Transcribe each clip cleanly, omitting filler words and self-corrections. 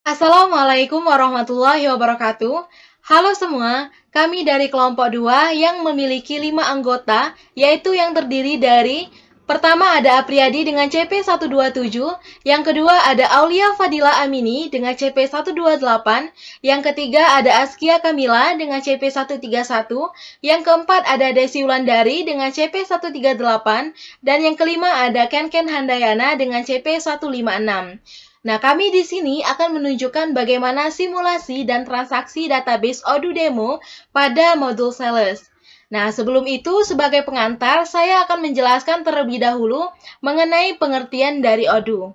Assalamualaikum warahmatullahi wabarakatuh. Halo semua, kami dari kelompok 2 yang memiliki 5 anggota, yaitu yang terdiri dari pertama ada Apriyadi dengan CP127, yang kedua ada Aulia Fadila Amini dengan CP128, yang ketiga ada Askia Kamila dengan CP131, yang keempat ada Desi Wulandari dengan CP138, dan yang kelima ada Ken Handayana dengan CP156. Nah, kami di sini akan menunjukkan bagaimana simulasi dan transaksi database Odoo Demo pada modul Sales. Nah, sebelum itu, sebagai pengantar, saya akan menjelaskan terlebih dahulu mengenai pengertian dari Odoo.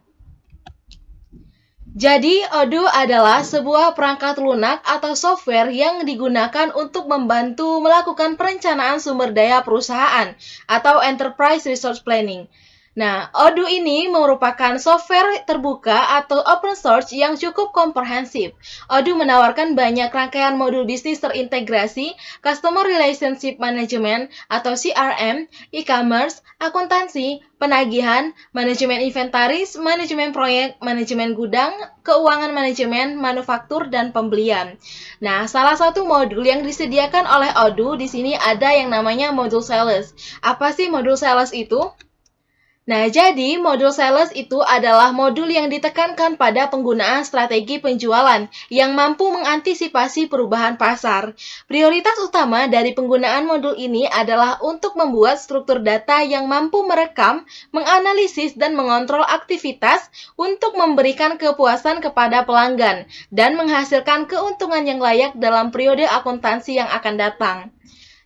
Jadi, Odoo adalah sebuah perangkat lunak atau software yang digunakan untuk membantu melakukan perencanaan sumber daya perusahaan atau Enterprise Resource Planning. Nah, Odoo ini merupakan software terbuka atau open source yang cukup komprehensif. Odoo menawarkan banyak rangkaian modul bisnis terintegrasi, Customer Relationship Management atau CRM, e-commerce, akuntansi, penagihan, manajemen inventaris, manajemen proyek, manajemen gudang, keuangan manajemen, manufaktur, dan pembelian. Nah, salah satu modul yang disediakan oleh Odoo di sini ada yang namanya modul sales. Apa sih modul sales itu? Nah, jadi modul sales itu adalah modul yang ditekankan pada penggunaan strategi penjualan yang mampu mengantisipasi perubahan pasar. Prioritas utama dari penggunaan modul ini adalah untuk membuat struktur data yang mampu merekam, menganalisis, dan mengontrol aktivitas untuk memberikan kepuasan kepada pelanggan dan menghasilkan keuntungan yang layak dalam periode akuntansi yang akan datang.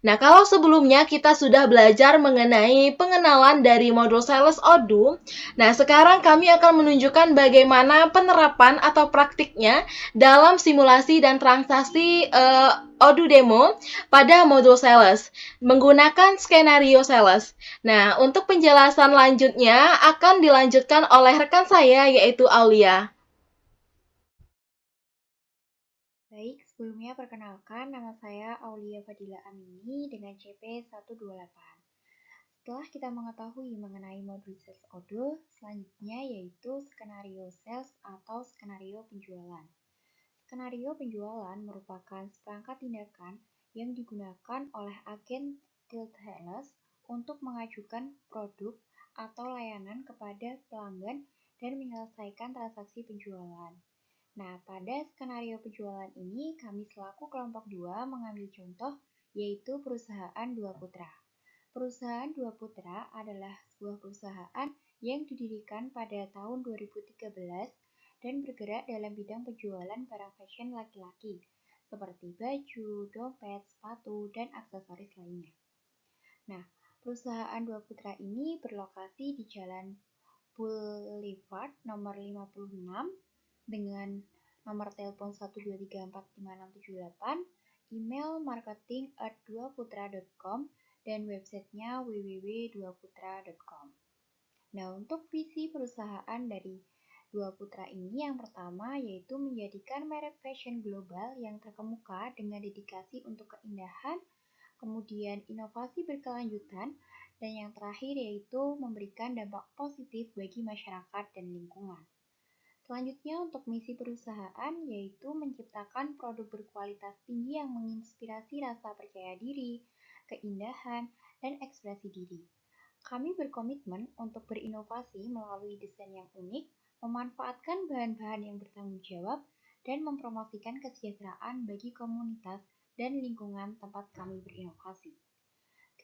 Nah, kalau sebelumnya kita sudah belajar mengenai pengenalan dari modul sales Odoo, nah sekarang kami akan menunjukkan bagaimana penerapan atau praktiknya dalam simulasi dan transaksi Odoo Demo pada modul sales menggunakan skenario sales. Nah, untuk penjelasan lanjutnya akan dilanjutkan oleh rekan saya yaitu Aulia. Baik, sebelumnya perkenalkan nama saya Aulia Fadila Amini dengan CP128. Setelah kita mengetahui mengenai modul sales Odoo, selanjutnya yaitu skenario sales atau skenario penjualan. Skenario penjualan merupakan seperangkat tindakan yang digunakan oleh agen sales untuk mengajukan produk atau layanan kepada pelanggan dan menyelesaikan transaksi penjualan. Nah, pada skenario penjualan ini, kami selaku kelompok 2 mengambil contoh, yaitu perusahaan Dua Putra. Perusahaan Dua Putra adalah sebuah perusahaan yang didirikan pada tahun 2013 dan bergerak dalam bidang penjualan barang fashion laki-laki, seperti baju, dompet, sepatu, dan aksesoris lainnya. Nah, perusahaan Dua Putra ini berlokasi di Jalan Boulevard nomor 56 dengan nomor telepon 123456678, email marketing@duaputra.com, dan websitenya www.duaputra.com. Nah, untuk visi perusahaan dari Dua Putra ini yang pertama yaitu menjadikan merek fashion global yang terkemuka dengan dedikasi untuk keindahan, kemudian inovasi berkelanjutan, dan yang terakhir yaitu memberikan dampak positif bagi masyarakat dan lingkungan. Selanjutnya untuk misi perusahaan yaitu menciptakan produk berkualitas tinggi yang menginspirasi rasa percaya diri, keindahan, dan ekspresi diri. Kami berkomitmen untuk berinovasi melalui desain yang unik, memanfaatkan bahan-bahan yang bertanggung jawab, dan mempromosikan kesejahteraan bagi komunitas dan lingkungan tempat kami berinovasi.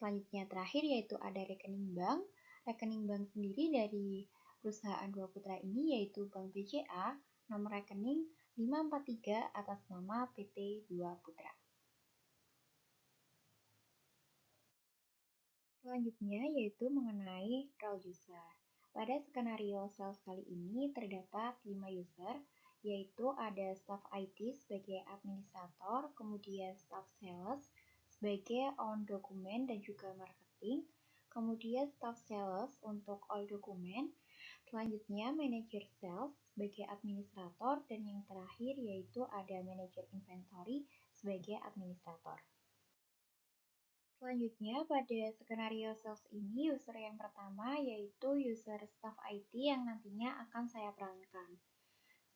Selanjutnya terakhir yaitu ada rekening bank. Rekening bank sendiri dari perusahaan Dua Putra ini yaitu Bank BCA, nomor rekening 543 atas nama PT Dua Putra. Selanjutnya yaitu mengenai role user. Pada skenario sales kali ini terdapat 5 user, yaitu ada staff IT sebagai administrator, kemudian staff sales sebagai on dokumen dan juga marketing, kemudian staff sales untuk all dokumen, selanjutnya manager sales sebagai administrator, dan yang terakhir yaitu ada manager inventory sebagai administrator. Selanjutnya, pada skenario sales ini, user yang pertama yaitu user staff IT yang nantinya akan saya perankan.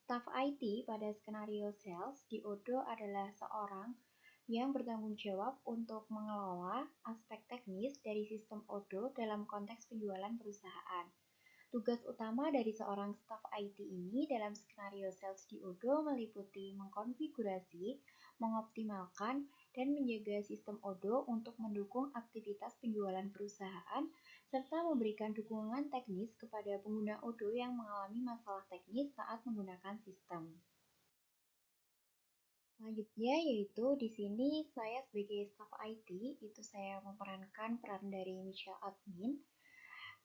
Staff IT pada skenario sales di Odoo adalah seorang yang bertanggung jawab untuk mengelola aspek teknis dari sistem Odoo dalam konteks penjualan perusahaan. Tugas utama dari seorang staf IT ini dalam skenario sales di Odoo meliputi mengkonfigurasi, mengoptimalkan, dan menjaga sistem Odoo untuk mendukung aktivitas penjualan perusahaan, serta memberikan dukungan teknis kepada pengguna Odoo yang mengalami masalah teknis saat menggunakan sistem. Selanjutnya yaitu di sini saya sebagai staf IT, itu saya memerankan peran dari Michelle Admin.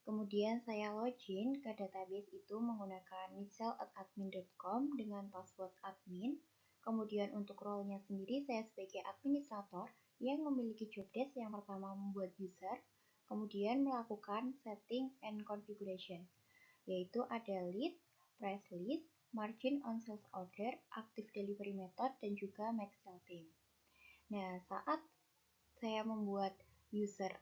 Kemudian saya login ke database itu menggunakan michelle@admin.com dengan password admin. Kemudian untuk role-nya sendiri saya sebagai administrator yang memiliki job desk yang pertama membuat user, kemudian melakukan setting and configuration, yaitu ada lead, price list, margin on sales order, active delivery method, dan juga max sell team. Nah, saat saya membuat user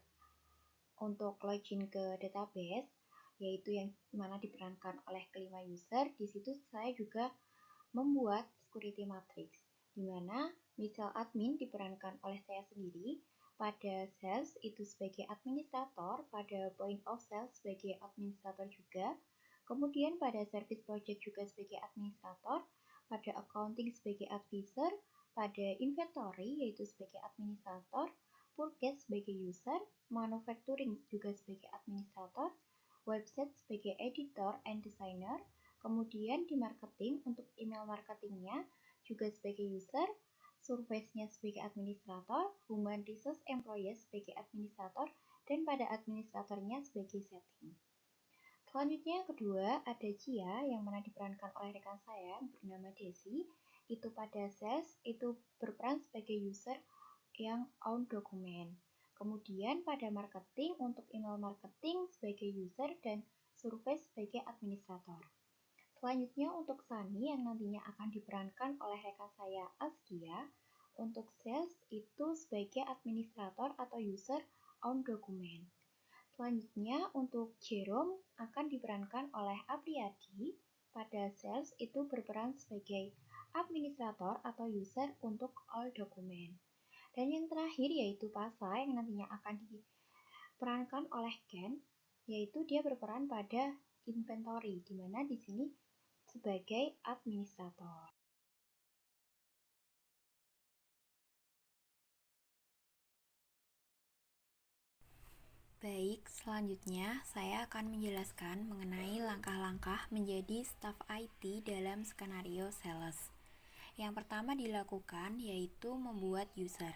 untuk login ke database, yaitu yang mana diperankan oleh kelima user, di situ saya juga membuat security matrix, di mana misal admin diperankan oleh saya sendiri, pada sales itu sebagai administrator, pada point of sales sebagai administrator juga, kemudian pada service project juga sebagai administrator, pada accounting sebagai advisor, pada inventory yaitu sebagai administrator, purchase sebagai user, manufacturing juga sebagai administrator, website sebagai editor and designer, kemudian di marketing untuk email marketingnya juga sebagai user, surface-nya sebagai administrator, human resource employees sebagai administrator, dan pada administratornya sebagai setting. Selanjutnya yang kedua ada Cia yang mana diperankan oleh rekan saya bernama Desi. Itu pada sales itu berperan sebagai user yang own dokumen. Kemudian pada marketing untuk email marketing sebagai user dan survei sebagai administrator. Selanjutnya untuk Sani yang nantinya akan diperankan oleh rekan saya Askia. Untuk sales itu sebagai administrator atau user own dokumen. Selanjutnya untuk Jerome akan diperankan oleh Apriyadi. Pada sales itu berperan sebagai administrator atau user untuk all dokumen. Dan yang terakhir yaitu Pasa yang nantinya akan diperankan oleh Ken, yaitu dia berperan pada inventory, di mana di sini sebagai administrator. Baik, selanjutnya saya akan menjelaskan mengenai langkah-langkah menjadi staf IT dalam skenario sales. Yang pertama dilakukan yaitu membuat user,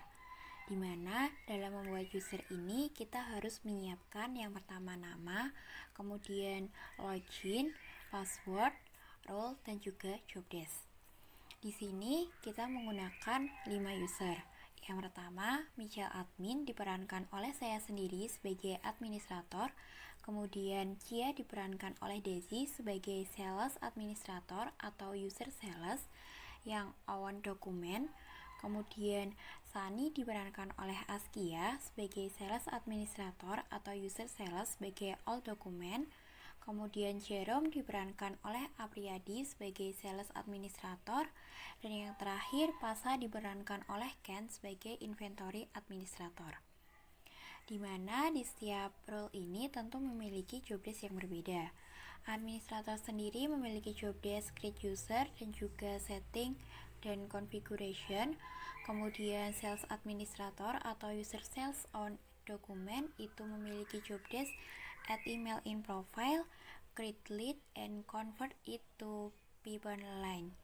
di mana dalam membuat user ini kita harus menyiapkan yang pertama nama, kemudian login, password, role, dan juga job desk. Di sini kita menggunakan 5 user. Yang pertama, Michelle Admin diperankan oleh saya sendiri sebagai administrator, kemudian Cia diperankan oleh Desi sebagai sales administrator atau user sales yang own dokumen, kemudian Sani diperankan oleh Askia sebagai sales administrator atau user sales sebagai all dokumen, kemudian Jerome diperankan oleh Apriyadi sebagai sales administrator, dan yang terakhir Pasa diperankan oleh Ken sebagai inventory administrator. Di mana di setiap role ini tentu memiliki job desk yang berbeda. Administrator sendiri memiliki job desk create user dan juga setting dan configuration. Kemudian sales administrator atau user sales on dokumen itu memiliki job desk add email in profile, create lead, and convert it to pipeline line.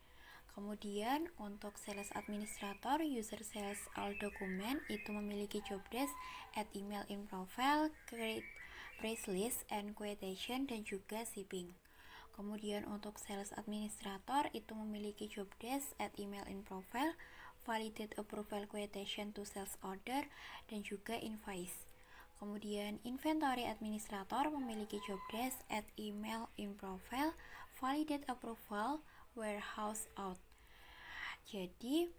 Kemudian untuk sales administrator, user sales all dokumen itu memiliki job desk add email in profile, create price list and quotation, dan juga shipping. Kemudian untuk sales administrator itu memiliki job desk add email in profile, validate approval quotation to sales order, dan juga invoice. Kemudian inventory administrator memiliki job desk add email in profile, validate approval, warehouse out. Jadi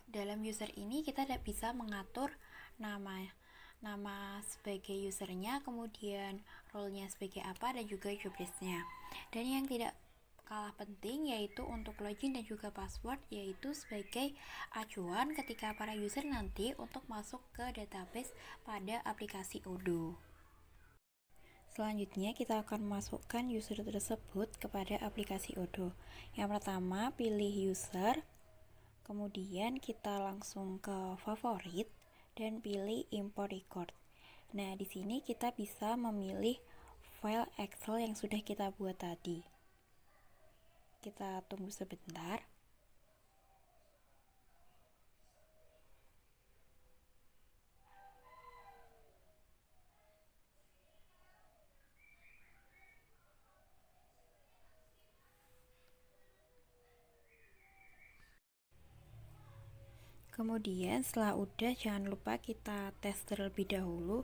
dalam user ini kita tidak bisa mengatur nama sebagai usernya, kemudian role-nya sebagai apa, dan juga job desk-nya. Dan yang tidak kalah penting yaitu untuk login dan juga password, yaitu sebagai acuan ketika para user nanti untuk masuk ke database pada aplikasi Odoo. Selanjutnya kita akan masukkan user tersebut kepada aplikasi Odoo. Yang pertama pilih user, kemudian kita langsung ke favorit dan pilih import record. Nah, di sini kita bisa memilih file Excel yang sudah kita buat tadi. Kita tunggu sebentar. Kemudian setelah udah, jangan lupa kita tes terlebih dahulu,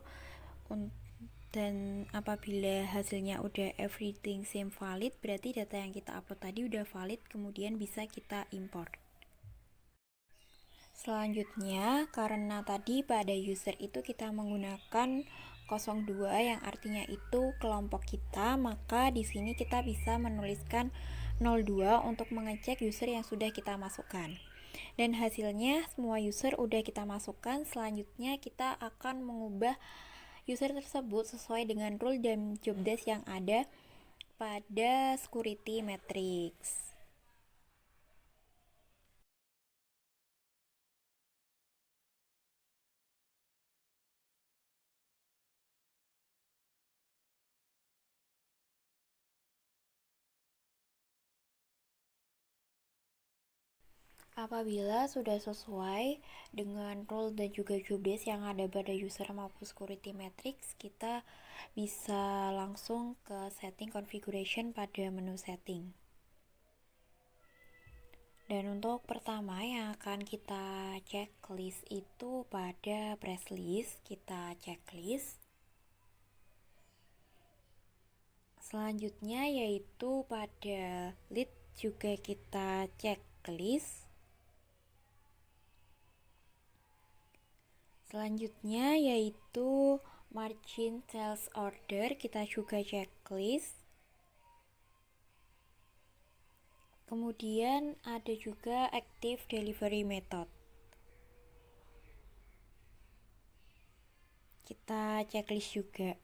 dan apabila hasilnya udah everything seem valid, berarti data yang kita upload tadi udah valid, kemudian bisa kita import. Selanjutnya, karena tadi pada user itu kita menggunakan 02 yang artinya itu kelompok kita, maka di sini kita bisa menuliskan 02 untuk mengecek user yang sudah kita masukkan. Dan hasilnya semua user udah kita masukkan. Selanjutnya kita akan mengubah user tersebut sesuai dengan rule dan job desk yang ada pada security matrix. Apabila sudah sesuai dengan role dan juga job desk yang ada pada user maupun security matrix, kita bisa langsung ke setting configuration pada menu setting. Dan untuk pertama yang akan kita checklist itu pada press list, kita checklist. Selanjutnya yaitu pada lead juga kita checklist. Selanjutnya yaitu margin sales order, kita juga checklist. Kemudian ada juga active delivery method, kita checklist juga.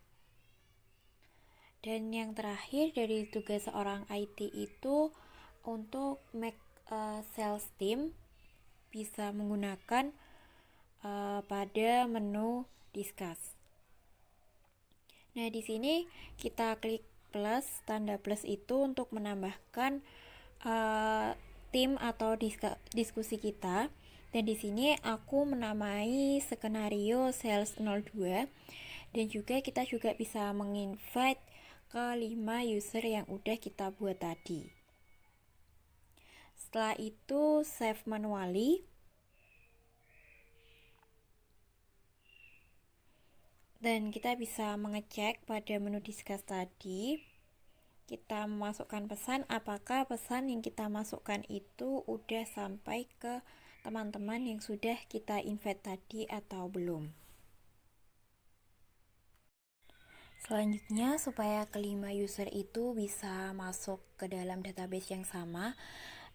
Dan yang terakhir dari tugas seorang IT itu untuk make a sales team bisa menggunakan pada menu discuss. Nah, di sini kita klik plus, tanda plus itu untuk menambahkan tim atau diskusi kita. Dan di sini aku menamai skenario sales 02, dan juga kita juga bisa menginvite ke 5 user yang udah kita buat tadi. Setelah itu save manually. Dan kita bisa mengecek pada menu discuss tadi, kita memasukkan pesan apakah pesan yang kita masukkan itu udah sampai ke teman-teman yang sudah kita invite tadi atau belum. Selanjutnya, supaya kelima user itu bisa masuk ke dalam database yang sama,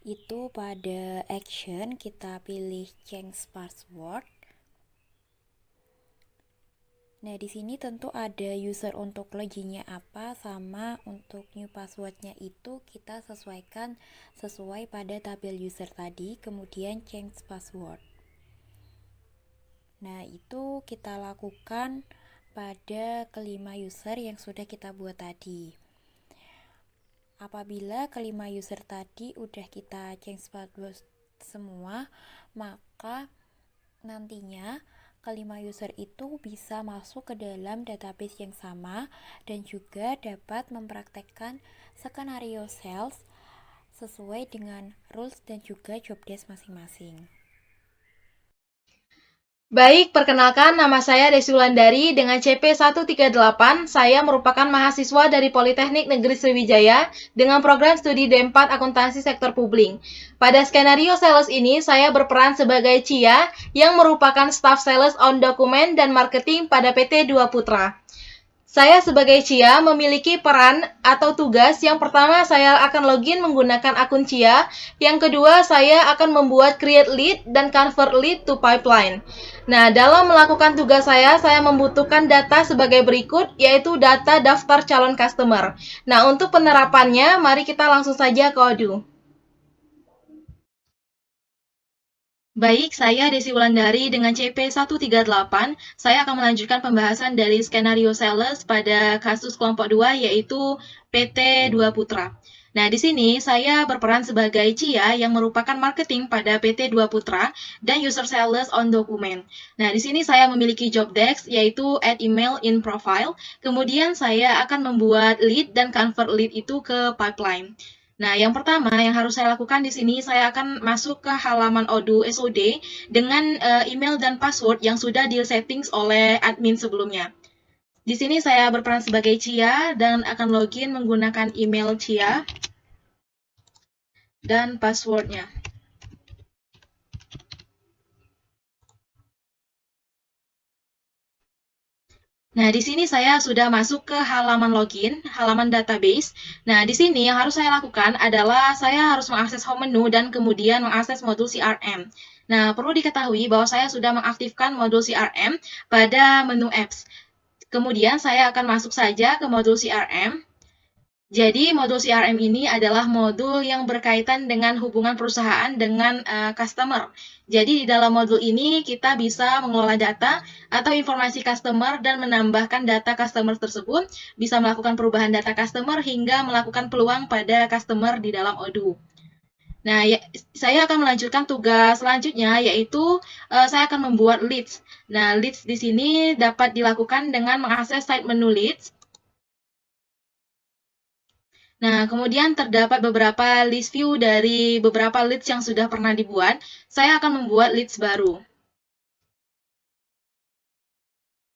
itu pada action kita pilih change password. Nah, di sini tentu ada user untuk loginnya apa, sama untuk new passwordnya itu kita sesuaikan sesuai pada tabel user tadi, kemudian change password. Nah, itu kita lakukan pada kelima user yang sudah kita buat tadi. Apabila kelima user tadi udah kita change password semua, maka nantinya kelima user itu bisa masuk ke dalam database yang sama dan juga dapat mempraktekkan skenario sales sesuai dengan rules dan juga job desk masing-masing. Baik, perkenalkan nama saya Desi Wulandari dengan CP 138. Saya merupakan mahasiswa dari Politeknik Negeri Sriwijaya dengan program studi D4 Akuntansi Sektor Publik. Pada skenario sales ini, saya berperan sebagai Cia yang merupakan staff sales on dokumen dan marketing pada PT Dua Putra. Saya sebagai Cia memiliki peran atau tugas. Yang pertama, saya akan login menggunakan akun Cia. Yang kedua, saya akan membuat create lead dan convert lead to pipeline. Nah, dalam melakukan tugas saya membutuhkan data sebagai berikut, yaitu data daftar calon customer. Nah, untuk penerapannya, mari kita langsung saja ke Odoo. Baik, saya Desi Wulandari dengan CP138. Saya akan melanjutkan pembahasan dari skenario sales pada kasus kelompok 2, yaitu PT Dua Putra. Nah, di sini saya berperan sebagai Cia yang merupakan marketing pada PT Dua Putra dan user sales on dokumen. Nah, di sini saya memiliki job desk, yaitu add email in profile. Kemudian saya akan membuat lead dan convert lead itu ke pipeline. Nah, yang pertama yang harus saya lakukan di sini, saya akan masuk ke halaman Odoo SOD dengan email dan password yang sudah di-settings oleh admin sebelumnya. Di sini saya berperan sebagai Cia dan akan login menggunakan email Cia dan passwordnya. Nah, di sini saya sudah masuk ke halaman login, halaman database. Nah, di sini yang harus saya lakukan adalah saya harus mengakses home menu dan kemudian mengakses modul CRM. Nah, perlu diketahui bahwa saya sudah mengaktifkan modul CRM pada menu apps. Kemudian saya akan masuk saja ke modul CRM. Jadi, modul CRM ini adalah modul yang berkaitan dengan hubungan perusahaan dengan customer. Jadi, di dalam modul ini kita bisa mengelola data atau informasi customer dan menambahkan data customer tersebut, bisa melakukan perubahan data customer hingga melakukan peluang pada customer di dalam Odoo. Nah, saya akan melanjutkan tugas selanjutnya, yaitu saya akan membuat leads. Nah, leads di sini dapat dilakukan dengan mengakses site menu leads. Nah, kemudian terdapat beberapa list view dari beberapa leads yang sudah pernah dibuat. Saya akan membuat leads baru.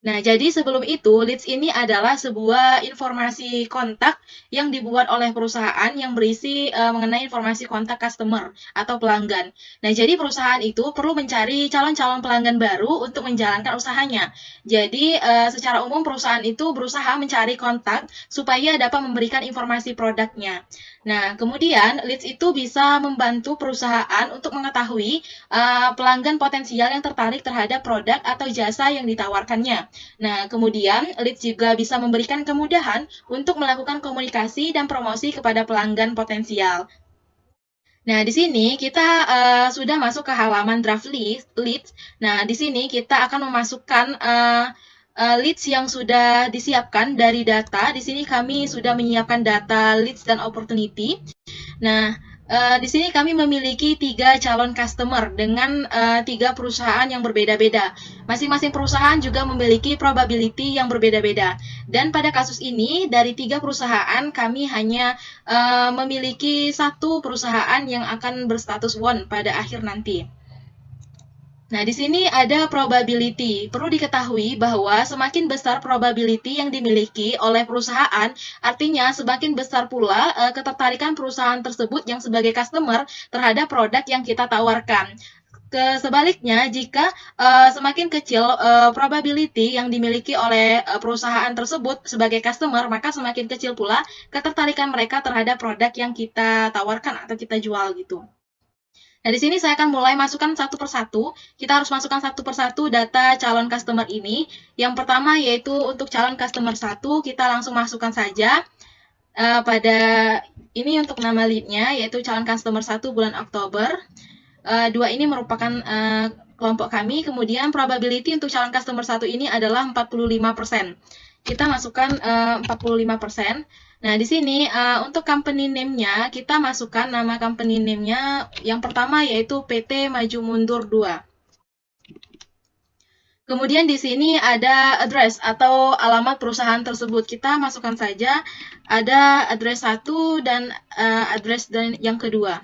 Nah, jadi sebelum itu, leads ini adalah sebuah informasi kontak yang dibuat oleh perusahaan yang berisi mengenai informasi kontak customer atau pelanggan. Nah, jadi perusahaan itu perlu mencari calon-calon pelanggan baru untuk menjalankan usahanya. Jadi, secara umum perusahaan itu berusaha mencari kontak supaya dapat memberikan informasi produknya. Nah, kemudian leads itu bisa membantu perusahaan untuk mengetahui pelanggan potensial yang tertarik terhadap produk atau jasa yang ditawarkannya. Nah, kemudian leads juga bisa memberikan kemudahan untuk melakukan komunikasi dan promosi kepada pelanggan potensial. Nah, di sini kita sudah masuk ke halaman draft leads. Nah, di sini kita akan memasukkan leads yang sudah disiapkan dari data. Di sini kami sudah menyiapkan data leads dan opportunity. Nah, di sini kami memiliki 3 calon customer dengan 3 perusahaan yang berbeda-beda. Masing-masing perusahaan juga memiliki probability yang berbeda-beda. Dan pada kasus ini, dari 3 perusahaan, kami hanya memiliki 1 perusahaan yang akan berstatus won pada akhir nanti. Nah, di sini ada probability. Perlu diketahui bahwa semakin besar probability yang dimiliki oleh perusahaan, artinya semakin besar pula ketertarikan perusahaan tersebut yang sebagai customer terhadap produk yang kita tawarkan. Sebaliknya, jika semakin kecil probability yang dimiliki oleh perusahaan tersebut sebagai customer, maka semakin kecil pula ketertarikan mereka terhadap produk yang kita tawarkan atau kita jual gitu. Nah, di sini saya akan mulai masukkan satu persatu. Kita harus masukkan satu persatu data calon customer ini. Yang pertama yaitu untuk calon customer 1, kita langsung masukkan saja pada ini untuk nama lead-nya, yaitu calon customer 1 bulan Oktober. 2 ini merupakan kelompok kami. Kemudian probability untuk calon customer 1 ini adalah 45%. Kita masukkan 45%. Nah, di sini untuk company name-nya, kita masukkan nama company name-nya yang pertama yaitu PT Maju Mundur 2. Kemudian di sini ada address atau alamat perusahaan tersebut. Kita masukkan saja ada address 1 dan address yang kedua.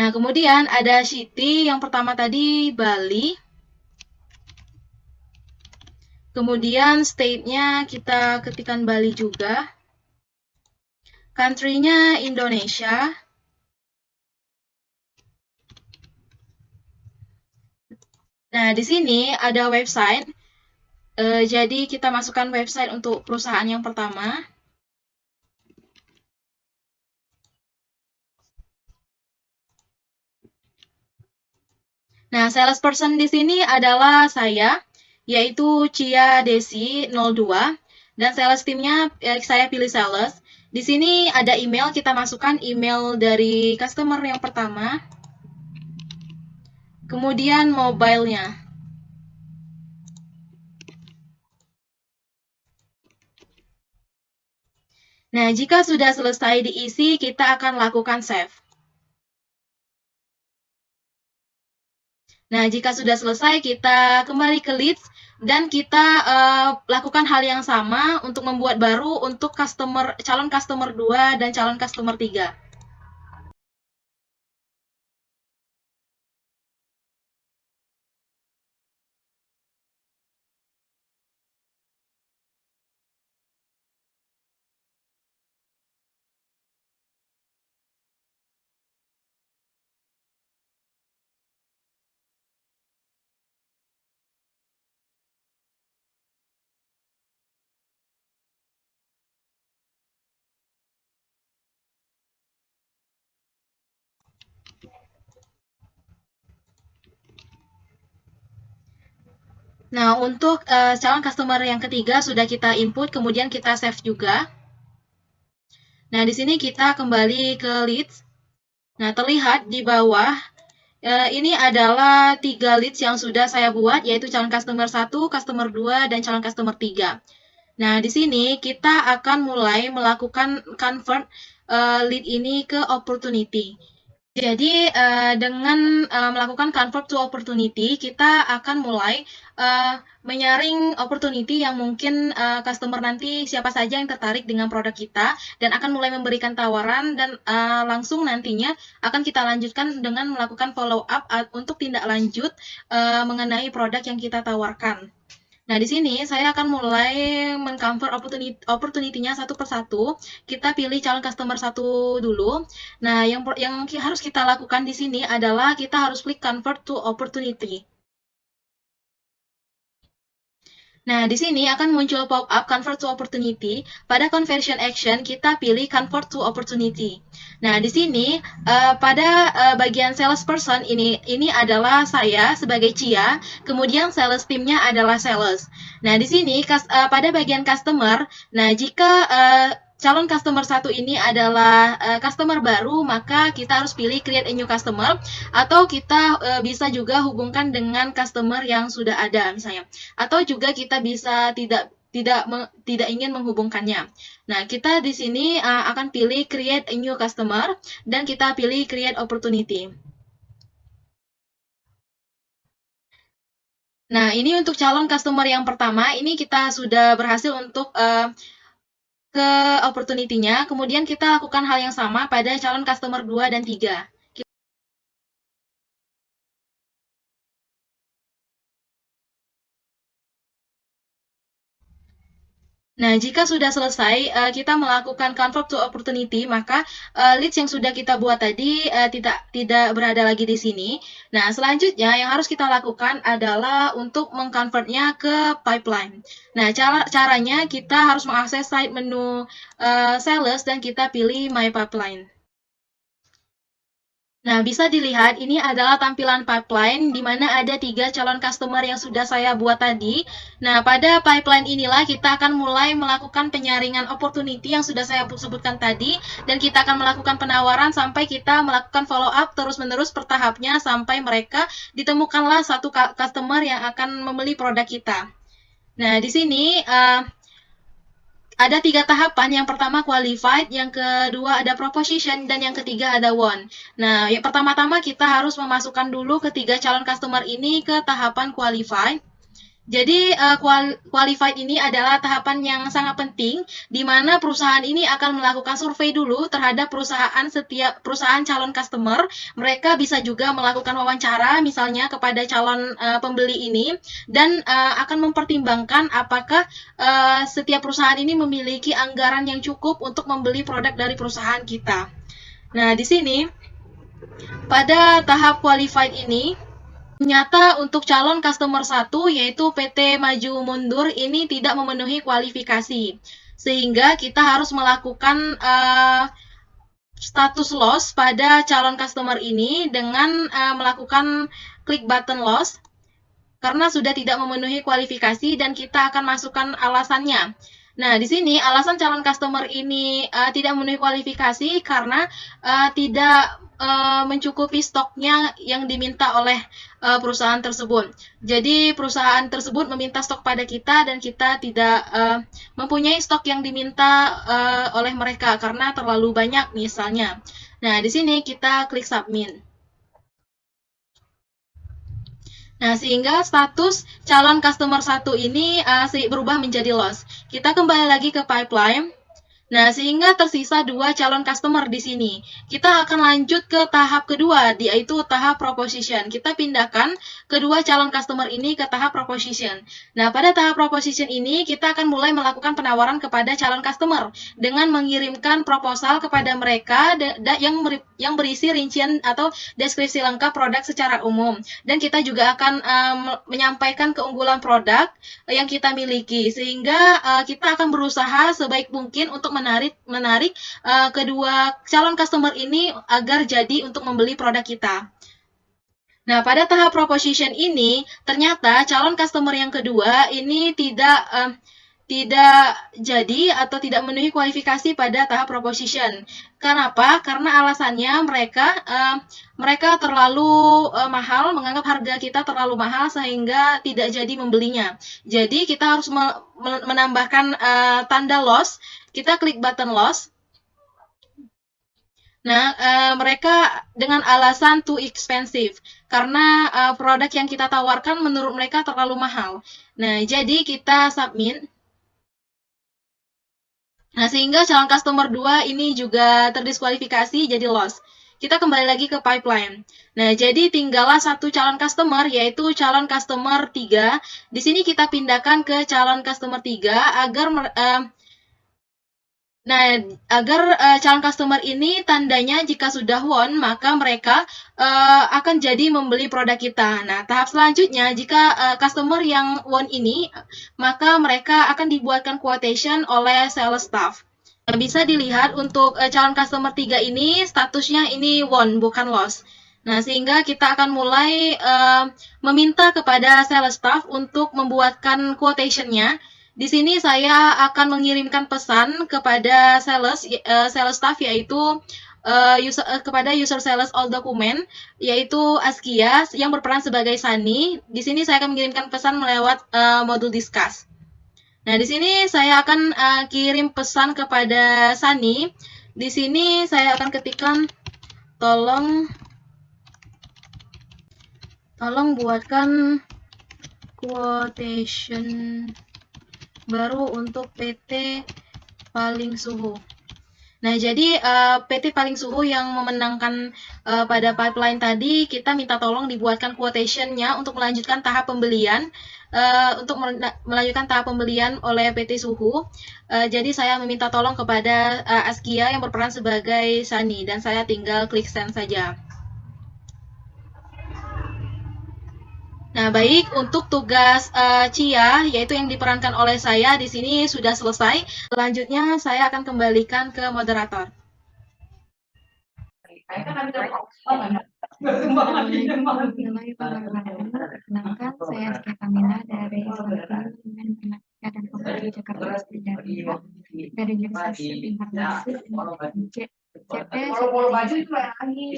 Nah, kemudian ada city yang pertama tadi Bali. Kemudian state-nya kita ketikkan Bali juga. Country-nya Indonesia. Nah, di sini ada website. Jadi kita masukkan website untuk perusahaan yang pertama. Nah, salesperson di sini adalah saya, yaitu Cia Desi 02, dan sales timnya saya pilih sales. Di sini ada email, kita masukkan email dari customer yang pertama, kemudian mobile-nya. Nah, jika sudah selesai diisi, kita akan lakukan save. Nah, jika sudah selesai, kita kembali ke leads dan kita lakukan hal yang sama untuk membuat baru untuk calon customer 2 dan calon customer 3. Nah, untuk calon customer yang ketiga sudah kita input, kemudian kita save juga. Nah, di sini kita kembali ke leads. Nah, terlihat di bawah, ini adalah 3 leads yang sudah saya buat, yaitu calon customer 1, customer 2, dan calon customer 3. Nah, di sini kita akan mulai melakukan convert lead ini ke opportunity. Jadi, dengan melakukan convert to opportunity, kita akan mulai menyaring opportunity yang mungkin customer nanti siapa saja yang tertarik dengan produk kita dan akan mulai memberikan tawaran dan langsung nantinya akan kita lanjutkan dengan melakukan follow up untuk tindak lanjut mengenai produk yang kita tawarkan. Nah, di sini saya akan mulai mengcover opportunity-nya satu persatu. Kita pilih calon customer 1 dulu. Nah, yang harus kita lakukan di sini adalah kita harus klik convert to opportunity. Nah, di sini akan muncul pop-up convert to opportunity. Pada conversion action, kita pilih convert to opportunity. Nah, di sini pada bagian salesperson ini adalah saya sebagai Cia, kemudian sales timnya adalah sales. Nah, di sini pada bagian customer, nah jika calon customer 1 ini adalah customer baru, maka kita harus pilih create a new customer, atau kita bisa juga hubungkan dengan customer yang sudah ada misalnya. Atau juga kita bisa tidak ingin menghubungkannya. Nah, kita di sini akan pilih create a new customer dan kita pilih create opportunity. Nah, ini untuk calon customer yang pertama, ini kita sudah berhasil untuk ke opportunity-nya, kemudian kita lakukan hal yang sama pada calon customer 2 dan 3. Nah, jika sudah selesai, kita melakukan convert to opportunity, maka leads yang sudah kita buat tadi tidak berada lagi di sini. Nah, selanjutnya yang harus kita lakukan adalah untuk mengconvertnya ke pipeline. Nah, caranya kita harus mengakses side menu sales dan kita pilih My Pipeline. Nah, bisa dilihat ini adalah tampilan pipeline di mana ada 3 calon customer yang sudah saya buat tadi. Nah, pada pipeline inilah kita akan mulai melakukan penyaringan opportunity yang sudah saya sebutkan tadi, dan kita akan melakukan penawaran sampai kita melakukan follow up terus-menerus per tahapnya sampai mereka ditemukanlah satu customer yang akan membeli produk kita. Nah, di sini ada 3 tahapan. Yang pertama qualified, yang kedua ada proposition, dan yang ketiga ada won. Nah, yang pertama-tama kita harus memasukkan dulu ketiga calon customer ini ke tahapan qualified. Jadi, qualified ini adalah tahapan yang sangat penting, di mana perusahaan ini akan melakukan survei dulu terhadap setiap perusahaan calon customer. Mereka bisa juga melakukan wawancara, misalnya kepada calon pembeli ini, dan akan mempertimbangkan apakah setiap perusahaan ini memiliki anggaran yang cukup untuk membeli produk dari perusahaan kita. Nah, di sini, pada tahap qualified ini, Ternyata untuk calon customer 1 yaitu PT Maju Mundur ini tidak memenuhi kualifikasi. Sehingga kita harus melakukan status loss pada calon customer ini dengan melakukan klik button loss karena sudah tidak memenuhi kualifikasi dan kita akan masukkan alasannya. Nah, di sini alasan calon customer ini tidak memenuhi kualifikasi karena tidak mencukupi stoknya yang diminta oleh perusahaan tersebut. Jadi, perusahaan tersebut meminta stok pada kita dan kita tidak mempunyai stok yang diminta oleh mereka karena terlalu banyak misalnya. Nah, di sini kita klik submit. Nah, sehingga status calon customer 1 ini berubah menjadi loss. Kita kembali lagi ke pipeline. Nah, sehingga tersisa 2 calon customer di sini. Kita akan lanjut ke tahap kedua, yaitu tahap proposition. Kita pindahkan kedua calon customer ini ke tahap proposition. Nah, pada tahap proposition ini, kita akan mulai melakukan penawaran kepada calon customer dengan mengirimkan proposal kepada mereka yang berisi rincian atau deskripsi lengkap produk secara umum. Dan kita juga akan menyampaikan keunggulan produk yang kita miliki, sehingga kita akan berusaha sebaik mungkin untuk menarik kedua calon customer ini agar jadi untuk membeli produk kita. Nah, pada tahap proposition ini, ternyata calon customer yang kedua ini tidak jadi atau tidak memenuhi kualifikasi pada tahap proposition. Kenapa? Karena alasannya mereka terlalu mahal, menganggap harga kita terlalu mahal sehingga tidak jadi membelinya. Jadi kita harus menambahkan tanda loss. Kita klik button loss. Nah, mereka dengan alasan too expensive karena produk yang kita tawarkan menurut mereka terlalu mahal. Nah, jadi kita submit. Nah, sehingga calon customer 2 ini juga terdiskualifikasi jadi loss. Kita kembali lagi ke pipeline. Nah, jadi tinggallah satu calon customer, yaitu calon customer 3. Di sini kita pindahkan ke calon customer 3 agar calon customer ini tandanya jika sudah won, maka mereka akan jadi membeli produk kita. Nah, tahap selanjutnya, jika customer yang won ini, maka mereka akan dibuatkan quotation oleh sales staff. Nah, bisa dilihat untuk calon customer 3 ini, statusnya ini won, bukan loss. Nah, sehingga kita akan mulai meminta kepada sales staff untuk membuatkan quotation-nya. Di sini saya akan mengirimkan pesan kepada sales staff, yaitu kepada user sales all document, yaitu Askia yang berperan sebagai Sunny. Di sini saya akan mengirimkan pesan lewat modul discuss. Nah, di sini saya akan kirim pesan kepada Sunny. Di sini saya akan ketikkan tolong buatkan quotation baru untuk PT Paling Suhu. Nah, jadi PT Paling Suhu yang memenangkan pada pipeline tadi, kita minta tolong dibuatkan quotation-nya untuk melanjutkan tahap pembelian, oleh PT Suhu. Jadi saya meminta tolong kepada Askia yang berperan sebagai Sunny, dan saya tinggal klik send saja. Nah, baik, untuk tugas Cia, yaitu yang diperankan oleh saya, di sini sudah selesai. Selanjutnya, saya akan kembalikan ke moderator. Perkenalkan, saya Askia Kamila dari Informatika dan Komunikasi Jakarta Sejahtera dari Jurusan Informasi CP.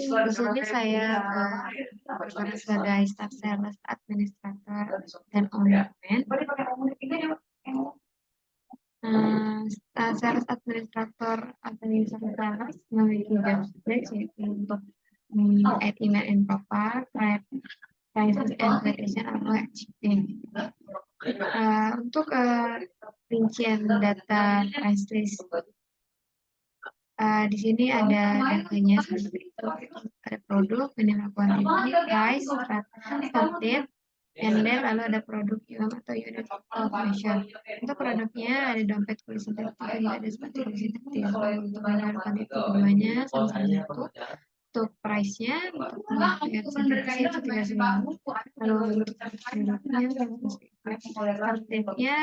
Khususnya saya berperan sebagai staff sales administrator dan ownerman. Sales administrator atau user sales memiliki job desk, yaitu untuk add email and profile, prices and quotation atau HTML. Untuk rincian data price list, di sini ada datanya seperti itu. Ada produk, minimal quantity, price, start date, and then lalu ada produk atau unit of measure. Untuk produknya ada dompet kulit sintetik, ada sepatu kulit sintetik. Untuk minimal quantity keduanya sama-sama satu. Untuk price-nya, untuk yang sendiri itu 3.000. Lalu untuk produknya, targetnya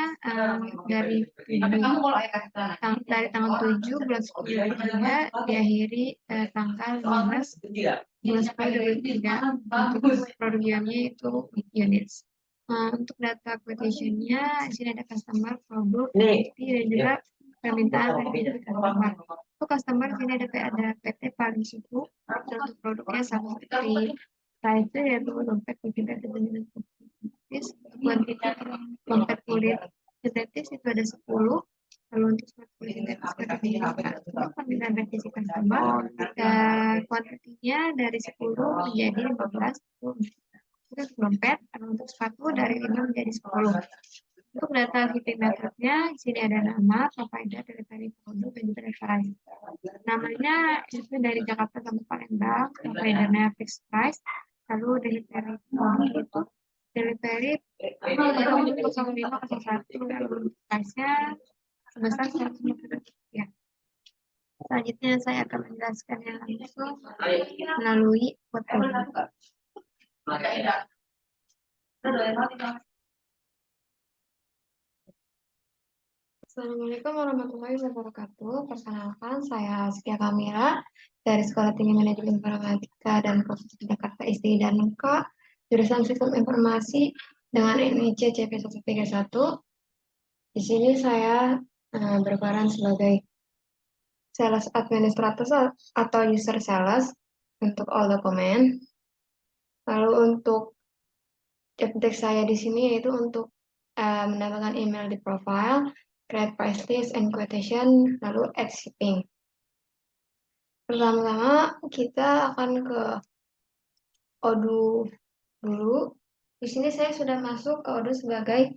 dari tanggal 7 bulan 10 2023 diakhiri tanggal 15 bulan 10 2023. Untuk produk unitnya itu units. Untuk data quotation-nya, di sini ada customer, produk, quantity, dan juga permintaan dari customer. Untuk customer, di sini ada PT paling suku. Untuk produknya sama seperti size yaitu dompet kucing dan sintetis. Quantity dompet kulit sintetis itu ada 10. Lalu untuk smart kulit sintetis untuk permintaan revisi customer, kuantitinya dari 10 menjadi 15. Untuk dompet, untuk sepatu dari 5 menjadi 10. Untuk data shipping methodnya, di sini ada nama, provider, delivery produk, dan juga reference. Namanya itu dari Jakarta sampai Palembang, providernya fixed price, lalu delivery produk itu delivery 0501, lalu price-nya sebesar 150 ya. Selanjutnya saya akan menjelaskan yang langsung melalui foto. Assalamualaikum warahmatullahi wabarakatuh. Perkenalkan, saya Askia Kamila dari Sekolah Tinggi Manajemen Informatika dan Profesi Jakarta ISTI dan UK, jurusan Sistem Informasi dengan NIC CP131. Di sini saya berperan sebagai sales administrator atau user sales untuk all dokumen. Lalu untuk job desk saya di sini yaitu untuk menambahkan email di profile, create price list and quotation, lalu add shipping. Pertama-tama kita akan ke Odoo dulu. Di sini saya sudah masuk ke Odoo sebagai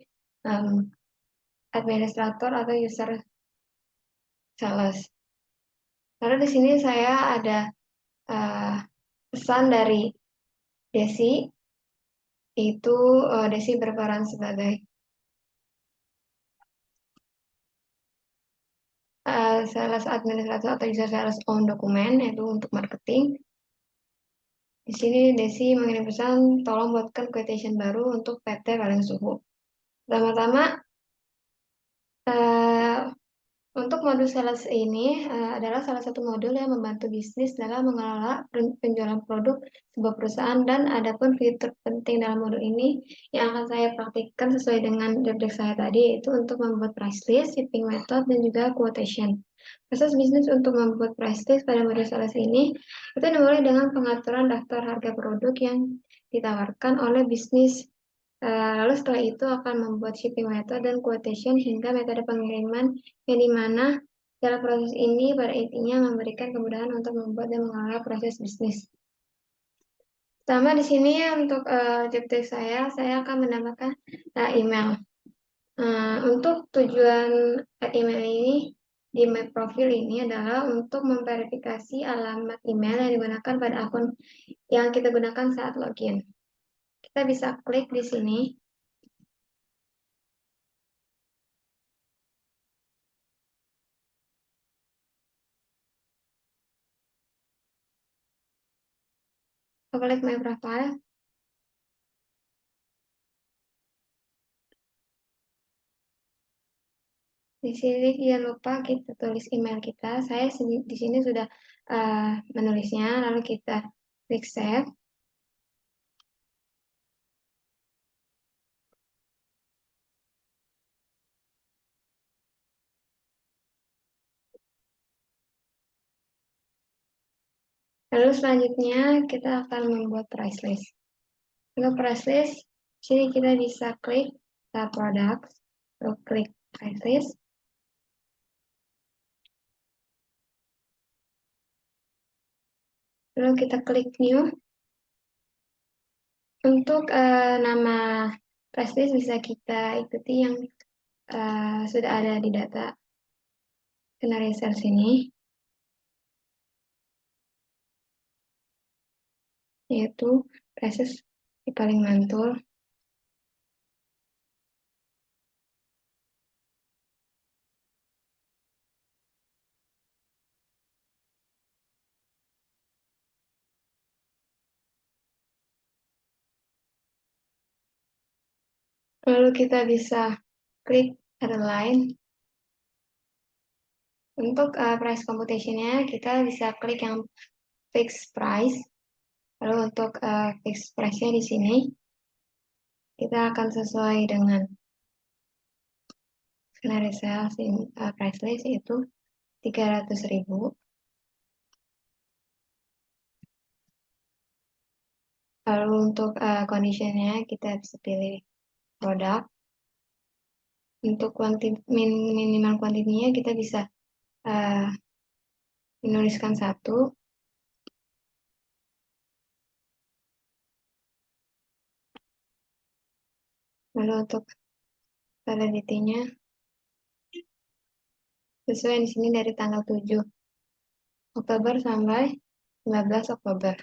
administrator atau user sales. Lalu di sini saya ada pesan dari Desi, itu Desi berperan sebagai sales administrator atau user sales on dokumen, yaitu untuk marketing. Di sini Desi mengirim pesan, tolong buatkan quotation baru untuk PT Kaleng Suhu. Pertama-tama, untuk modul sales ini adalah salah satu modul yang membantu bisnis dalam mengelola penjualan produk sebuah perusahaan, dan ada pun fitur penting dalam modul ini yang akan saya praktikkan sesuai dengan job desk saya tadi, yaitu untuk membuat price list, shipping method, dan juga quotation. Proses bisnis untuk membuat price list pada modul sales ini itu dimulai dengan pengaturan daftar harga produk yang ditawarkan oleh bisnis. Lalu setelah itu akan membuat shipping method dan quotation hingga metode pengiriman, yang dimana dalam proses ini pada intinya memberikan kemudahan untuk membuat dan mengelola proses bisnis. Pertama di sini untuk job desk saya akan menambahkan email. Untuk tujuan email ini di my profile ini adalah untuk memverifikasi alamat email yang digunakan pada akun yang kita gunakan saat login. Kita bisa klik di sini. Klik my profile. Di sini jangan lupa kita tulis email kita. Saya di sini sudah menulisnya, lalu kita klik save. Lalu selanjutnya kita akan membuat price list. Untuk price list, sini kita bisa klik products, lalu klik price list. Lalu kita klik new. Untuk nama price list bisa kita ikuti yang sudah ada di data skenario sales ini, yaitu prices di paling mantul. Lalu kita bisa klik Align. Untuk price computation-nya, kita bisa klik yang fixed price. Lalu untuk fixed price-nya di sini, kita akan sesuai dengan skenario sales price list, yaitu 300.000. Lalu untuk condition-nya, kita bisa pilih produk. Untuk minimal kuantitinya, kita bisa menuliskan 1. Lalu untuk validity-nya, sesuai di sini dari tanggal 7 Oktober sampai 15 Oktober.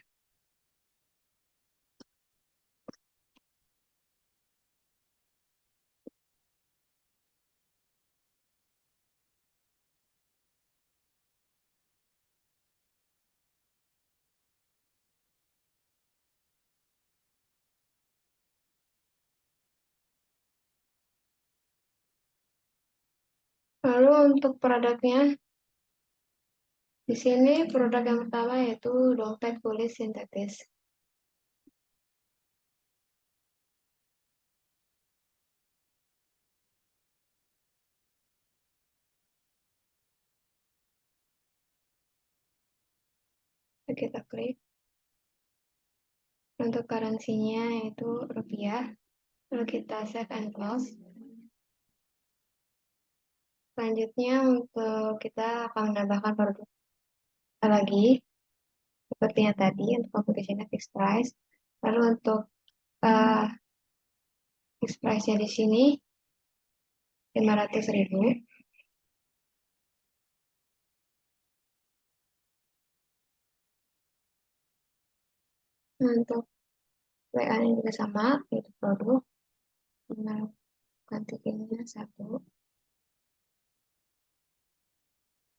Lalu untuk produknya, di sini produk yang pertama yaitu dompet kulit sintetis. Kita klik. Untuk currency-nya yaitu rupiah. Lalu kita save and close. Selanjutnya untuk kita akan menambahkan produk lagi. Seperti yang tadi, untuk computation fixed price. Lalu untuk fixed price-nya di sini 500.000. Untuk WA-nya juga sama, yaitu produk. Nah, kuantitinya 1.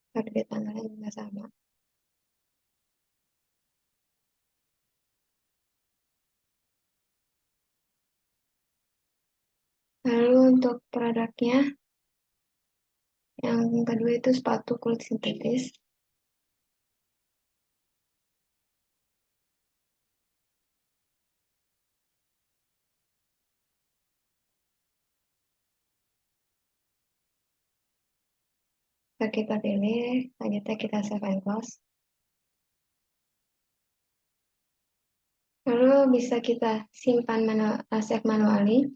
Target tanggalnya juga sama. Lalu untuk produknya, yang kedua itu sepatu kulit sintetis. Kita pilih, selanjutnya kita save and close. Lalu bisa kita simpan save manually.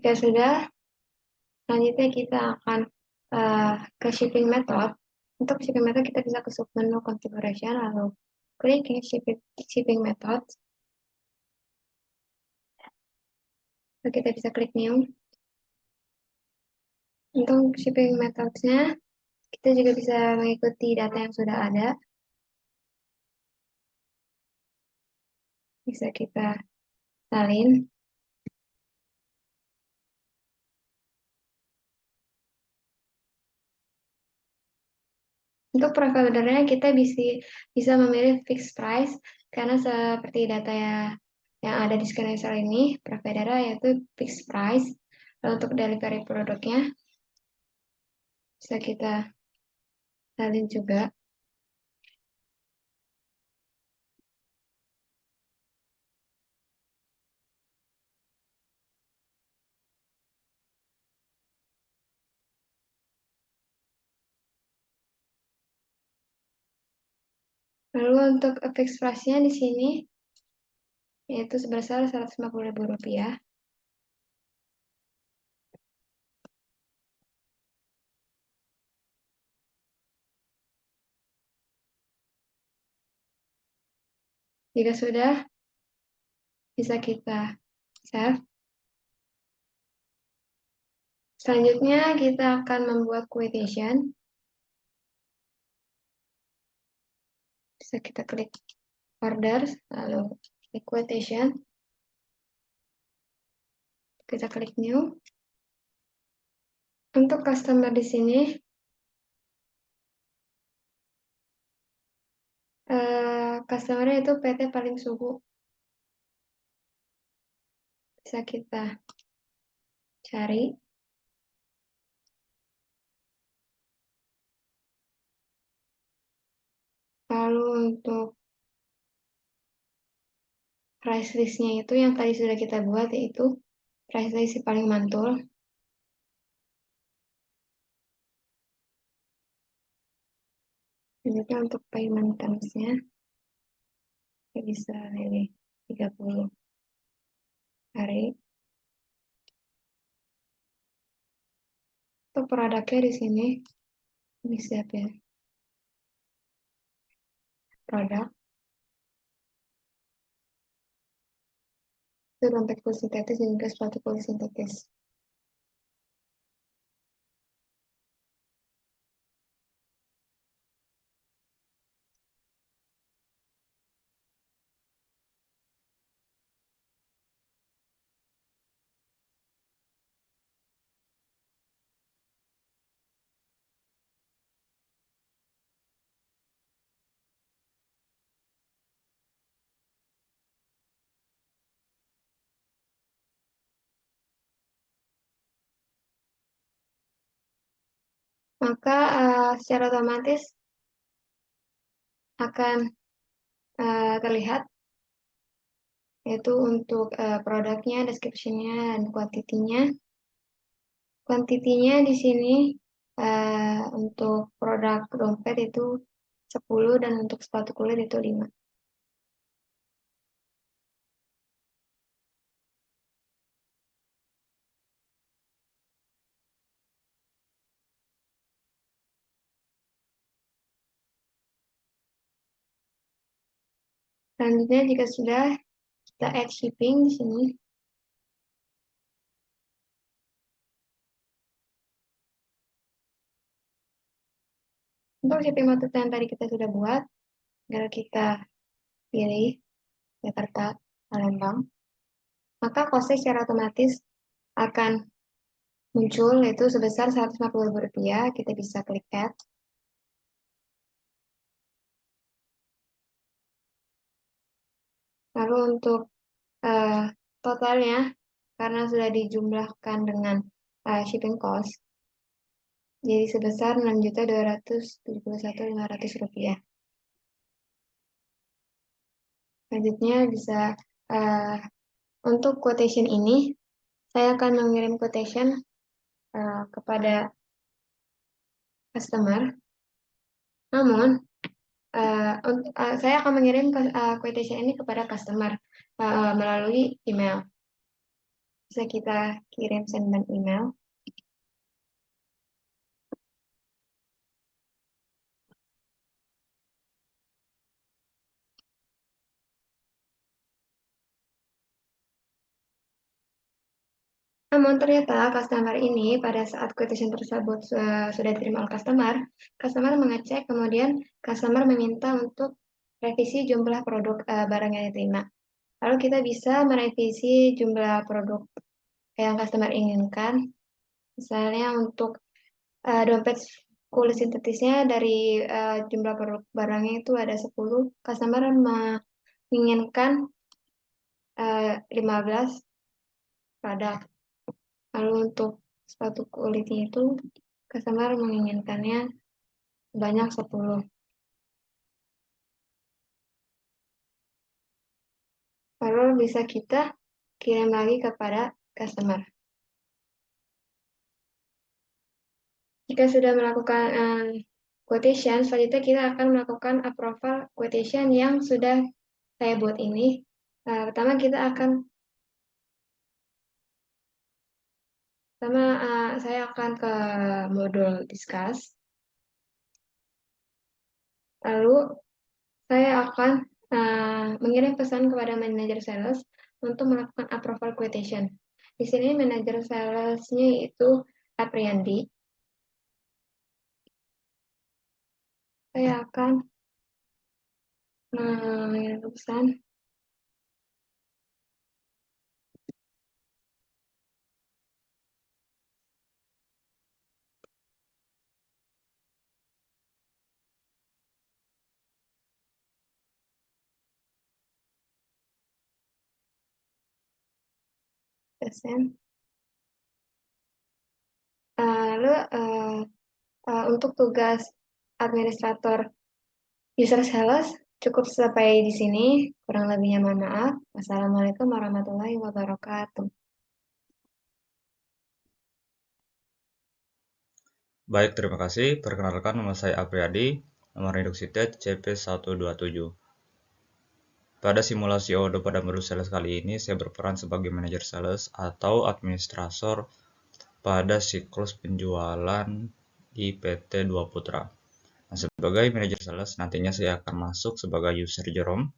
Jika sudah, selanjutnya kita akan ke shipping method. Untuk shipping method kita bisa ke submenu configuration, lalu klik shipping method. Lalu kita bisa klik new. Untuk shipping methods-nya, kita juga bisa mengikuti data yang sudah ada. Bisa kita salin. Untuk providernya kita bisa memilih fixed price karena seperti data yang ada di skenario ini, providernya yaitu fixed price. Lalu untuk delivery produknya bisa kita salin juga. Lalu untuk fixed price-nya di sini yaitu sebesar Rp150.000. Jika sudah, bisa kita save. Selanjutnya kita akan membuat quotation. Bisa kita klik orders, lalu klik quotation. Kita klik new. Untuk customer di sini, customer itu PT Paling Suhu. bisa kita cari. Lalu untuk price list-nya itu yang tadi sudah kita buat, yaitu price list si paling mantul. Selanjutnya untuk payment terms-nya, kita bisa pilih 30 hari. Untuk produknya di sini bisa ya, produk itu dompet kulit sintetis dan juga sepatu kulit sintetis. Maka secara otomatis akan terlihat, yaitu untuk produknya, description-nya, dan kuantitinya. Kuantitinya di sini untuk produk dompet itu 10 dan untuk sepatu kulit itu 5. Selanjutnya jika sudah, kita add shipping di sini. Untuk shipping method yang tadi kita sudah buat, tinggal kita pilih Jakarta, Palembang. Maka cost secara otomatis akan muncul, yaitu sebesar Rp150.000. Kita bisa klik add. Lalu untuk totalnya, karena sudah dijumlahkan dengan shipping cost, jadi sebesar Rp6.271.500. Selanjutnya bisa untuk quotation ini, saya akan mengirim quotation kepada customer. Namun, saya akan mengirim quotation ini kepada customer melalui email. Bisa kita kirim send email. Namun ternyata customer ini pada saat quotation tersebut sudah diterima oleh customer mengecek, kemudian customer meminta untuk revisi jumlah produk barang yang diterima. Lalu kita bisa merevisi jumlah produk yang customer inginkan. Misalnya untuk dompet kulit sintetisnya dari jumlah produk barangnya itu ada 10, customer menginginkan 15 produk. Lalu untuk sepatu kulitnya itu customer menginginkannya banyak 10. Lalu bisa kita kirim lagi kepada customer. Jika sudah melakukan quotation, selanjutnya kita akan melakukan approval quotation yang sudah saya buat ini. Pertama saya akan ke modul discuss. Lalu saya akan mengirim pesan kepada manajer sales untuk melakukan approval quotation. Di sini manajer salesnya itu Apriandi. Saya akan mengirim pesan. 10%. Lalu untuk tugas administrator user sales cukup sampai di sini. Kurang lebihnya mohon maaf. Wassalamualaikum warahmatullahi wabarakatuh. Baik, terima kasih. Perkenalkan, nama saya Apriyadi, nomor induk CTED CP127. Pada simulasi ODO pada modul sales kali ini, saya berperan sebagai manajer sales atau administrator pada siklus penjualan di PT Dua Putra. Nah, sebagai manajer sales, nantinya saya akan masuk sebagai user Jerome,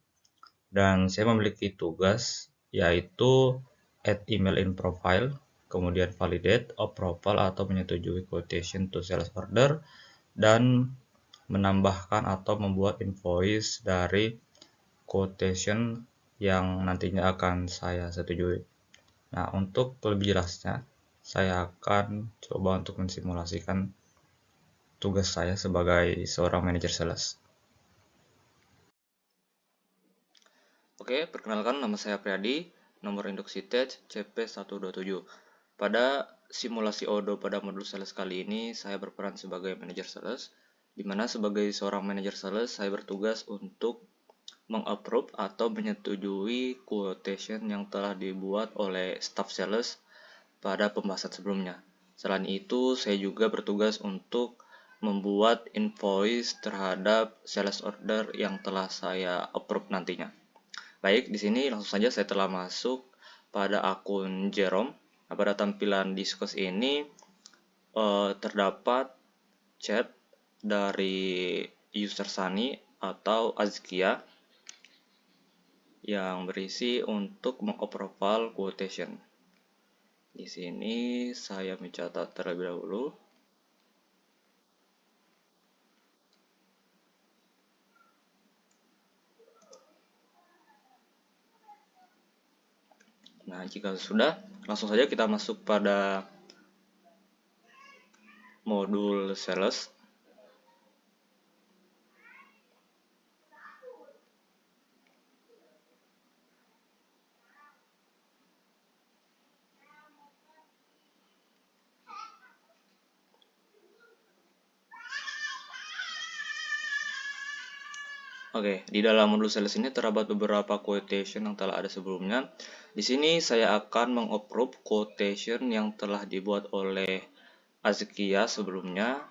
dan saya memiliki tugas yaitu add email in profile, kemudian validate approval atau menyetujui quotation to sales order, dan menambahkan atau membuat invoice dari quotation yang nantinya akan saya setujui. Nah, untuk lebih jelasnya, saya akan coba untuk mensimulasikan tugas saya sebagai seorang manajer sales. Oke, perkenalkan, nama saya Priyadi, nomor induk CTED CP127. Pada simulasi ODO pada modul sales kali ini, saya berperan sebagai manajer sales, di mana sebagai seorang manajer sales, saya bertugas untuk mengapprove atau menyetujui quotation yang telah dibuat oleh staff sales pada pembahasan sebelumnya. Selain itu, saya juga bertugas untuk membuat invoice terhadap sales order yang telah saya approve nantinya. Baik, di sini langsung saja saya telah masuk pada akun Jerome. Nah, pada tampilan diskus ini terdapat chat dari user Sani atau Azkia yang berisi untuk mengapproval quotation. Di sini saya mencatat terlebih dahulu. Nah, jika sudah, langsung saja kita masuk pada modul sales. Oke, di dalam modul sales ini terdapat beberapa quotation yang telah ada sebelumnya. Di sini saya akan mengapprove quotation yang telah dibuat oleh Azkia sebelumnya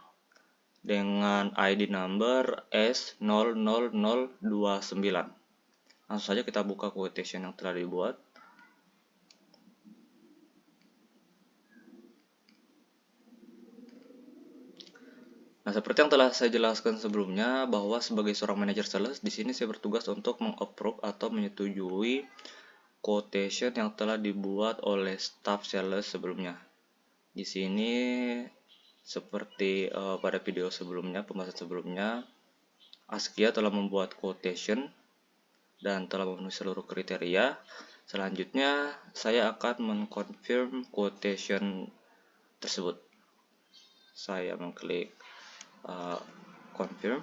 dengan ID number S00029. Langsung saja kita buka quotation yang telah dibuat. Nah, seperti yang telah saya jelaskan sebelumnya, bahwa sebagai seorang manajer sales, di sini saya bertugas untuk mengapprove atau menyetujui quotation yang telah dibuat oleh staff sales sebelumnya. Di sini seperti pada video sebelumnya, pembahasan sebelumnya, Azkia telah membuat quotation dan telah memenuhi seluruh kriteria. Selanjutnya, saya akan mengkonfirm quotation tersebut. Saya mengklik confirm.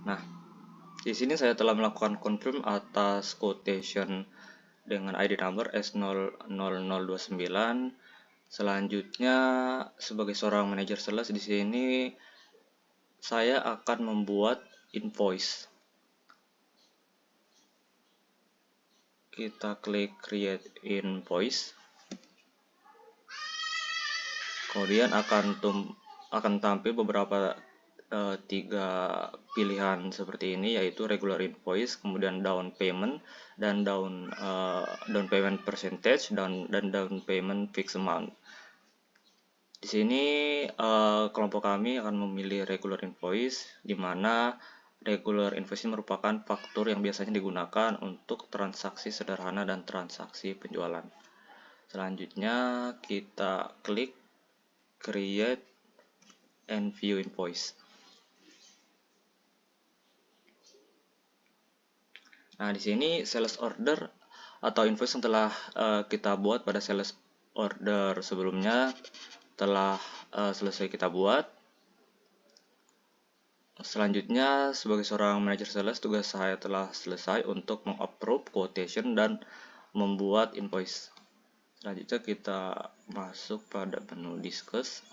Nah, di sini saya telah melakukan confirm atas quotation dengan ID number S00029. Selanjutnya, sebagai seorang manajer sales di sini saya akan membuat invoice. Kita klik create invoice. Kemudian akan tampil beberapa tiga pilihan seperti ini, yaitu regular invoice, kemudian down payment, dan down payment percentage, dan down payment fixed amount. Di sini kelompok kami akan memilih regular invoice, di mana regular invoice ini merupakan faktur yang biasanya digunakan untuk transaksi sederhana dan transaksi penjualan. Selanjutnya kita klik create and view invoice. Nah, di sini sales order atau invoice yang telah kita buat pada sales order sebelumnya telah selesai kita buat. Selanjutnya, sebagai seorang manajer sales, tugas saya telah selesai untuk mengapprove quotation dan membuat invoice. Selanjutnya kita masuk pada menu discuss.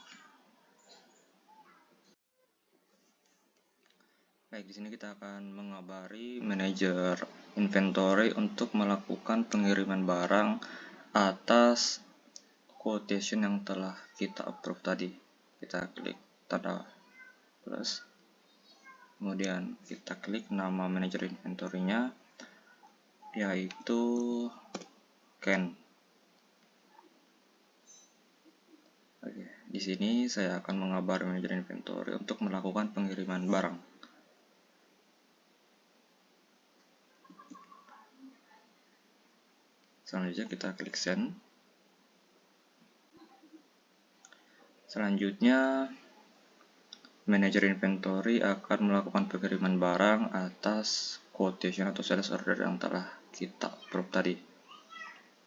Baik, di sini kita akan mengabari manajer inventory untuk melakukan pengiriman barang atas quotation yang telah kita approve tadi. Kita klik tanda plus, kemudian kita klik nama manajer inventory-nya, yaitu Ken. Oke, di sini saya akan mengabari manajer inventory untuk melakukan pengiriman barang. Selanjutnya kita klik send. Selanjutnya manajer inventory akan melakukan pengiriman barang atas quotation atau sales order yang telah kita approve tadi.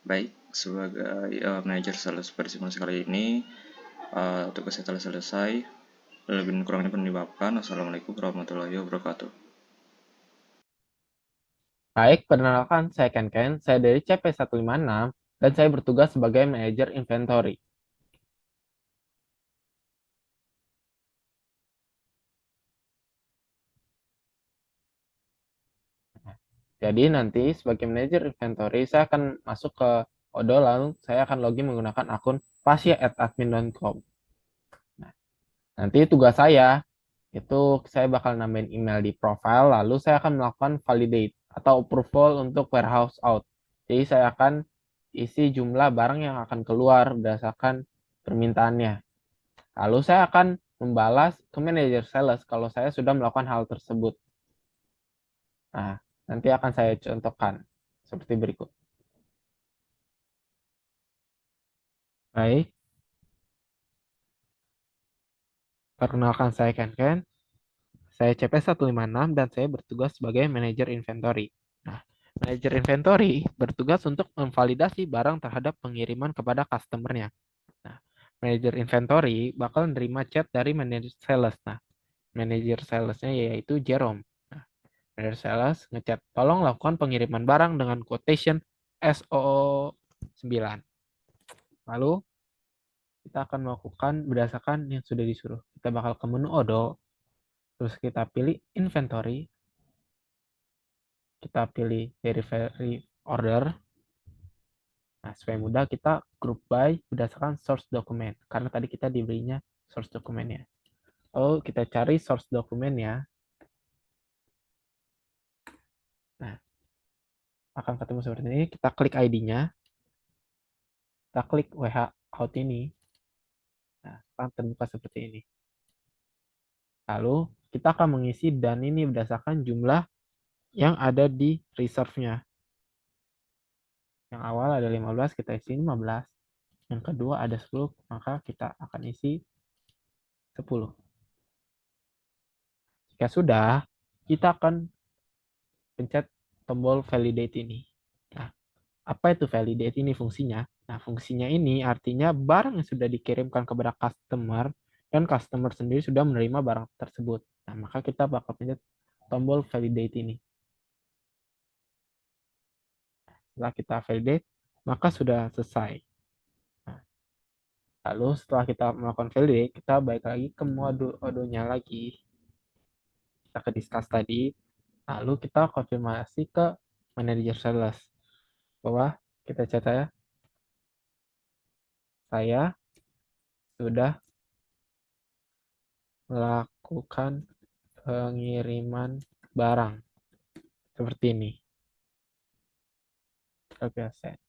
Baik, sebagai manajer sales pada simulasi kali ini, tugas saya telah selesai. Lebih dan kurangnya perlu dimaafkan. Wassalamualaikum warahmatullahi wabarakatuh. Baik, perkenalkan saya Ken, saya dari CP156 dan saya bertugas sebagai manajer inventory. Jadi nanti sebagai manajer inventory saya akan masuk ke Odo, lalu saya akan login menggunakan akun pasya@admin.com. Nah, nanti tugas saya itu saya bakal nambahin email di profile, lalu saya akan melakukan validate atau approval untuk warehouse out. Jadi saya akan isi jumlah barang yang akan keluar berdasarkan permintaannya. Lalu saya akan membalas ke manajer sales kalau saya sudah melakukan hal tersebut. Nah, nanti akan saya contohkan seperti berikut. Baik. Perkenalkan saya Ken. Saya CP156 dan saya bertugas sebagai manajer inventory. Nah, manajer inventory bertugas untuk memvalidasi barang terhadap pengiriman kepada customer-nya. Nah, manajer inventory bakal menerima chat dari manajer sales. Nah, manajer sales-nya yaitu Jerome. Nah, manajer sales ngechat, tolong lakukan pengiriman barang dengan quotation SO9. Lalu kita akan melakukan berdasarkan yang sudah disuruh. Kita bakal ke menu Odo, terus kita pilih inventory, kita pilih delivery order. Nah, supaya mudah kita group by berdasarkan source dokumen, karena tadi kita dibelinya source dokumennya. Lalu kita cari source dokumennya. Nah, akan ketemu seperti ini. Kita klik ID-nya. Kita klik WH out ini. Nah, akan terbuka seperti ini. Lalu kita akan mengisi dan ini berdasarkan jumlah yang ada di reserve-nya. Yang awal ada 15, kita isi 15. Yang kedua ada 10, maka kita akan isi 10. Jika sudah, kita akan pencet tombol validate ini. Nah, apa itu validate ini fungsinya? Nah, fungsinya ini artinya barang yang sudah dikirimkan kepada customer dan customer sendiri sudah menerima barang tersebut. Nah, maka kita bakal pencet tombol validate ini. Setelah kita validate, maka sudah selesai. Nah, lalu setelah kita melakukan validate, kita balik lagi ke mode Odo-nya lagi. Kita ke discuss tadi, lalu kita konfirmasi ke manajer sales bahwa kita chat saya sudah melakukan pengiriman barang seperti ini. Oke, send.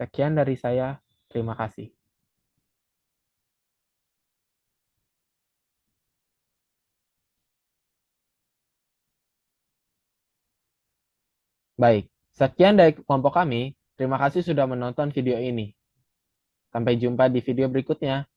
Sekian dari saya. Terima kasih. Baik, sekian dari kelompok kami. Terima kasih sudah menonton video ini. Sampai jumpa di video berikutnya.